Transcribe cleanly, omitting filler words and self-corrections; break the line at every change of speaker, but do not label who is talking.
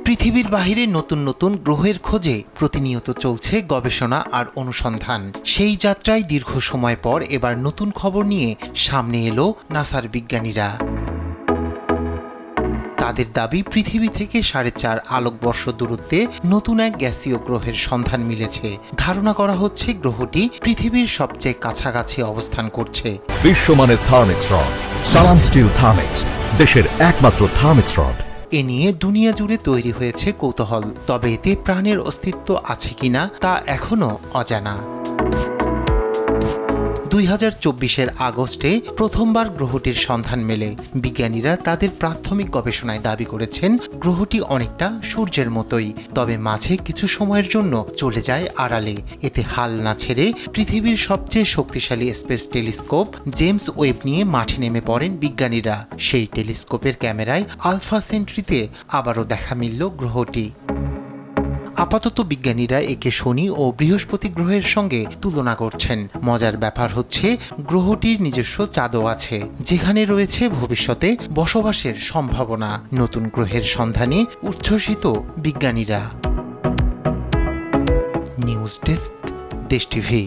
পৃথিবীর বাহিরে নতুন নতুন গ্রহের খোঁজে প্রতিনিয়ত চলছে গবেষণা আর অনুসন্ধান। সেই যাত্রায় দীর্ঘ সময় পর এবার নতুন খবর নিয়ে সামনে এলো নাসার বিজ্ঞানীরা। তাদের দাবি, পৃথিবী থেকে 4.5 আলোকবর্ষ দূরত্বে নতুন এক গ্যাসীয় গ্রহের সন্ধান মিলেছে। ধারণা করা হচ্ছে গ্রহটি পৃথিবীর সবচেয়ে কাছাকাছি অবস্থান করছে।
বিশ্বমানের থার্মিক্স রড, সালাম স্টিল থার্মিক্স, দেশের একমাত্র থার্মিক্স রড।
এ নিয়ে দুনিয়া জুড়ে তৈরি হয়েছে কৌতূহল, তবে এতে প্রাণের অস্তিত্ব আছে কিনা তা এখনো অজানা। 2024-এর আগস্টে প্রথমবার গ্রহটির সন্ধান মেলে। বিজ্ঞানীরা তাদের প্রাথমিক গবেষণায় দাবি করেছেন গ্রহটি অনেকটা সূর্যের মতোই, তবে মাঝে কিছু সময়ের জন্য চলে যায় আড়ালে। এতে হাল না ছেড়ে পৃথিবীর সবচেয়ে শক্তিশালী স্পেস টেলিস্কোপ জেমস ওয়েব নিয়ে মাঠে নেমে পড়েন বিজ্ঞানীরা। সেই টেলিস্কোপের ক্যামেরায় আলফা সেন্ট্রিতে আবারও দেখা মিলল গ্রহটি। আপাতত বিজ্ঞানীরা একে শনি ও বৃহস্পতি গ্রহের সঙ্গে তুলনা করছেন। মজার ব্যাপার হচ্ছে, গ্রহটির নিজস্ব চাঁদও আছে, যেখানে রয়েছে ভবিষ্যতে বসবাসের সম্ভাবনা। নতুন গ্রহের সন্ধানে উচ্ছ্বসিত বিজ্ঞানীরা। নিউজ ডেস্ক, দেশ টিভি।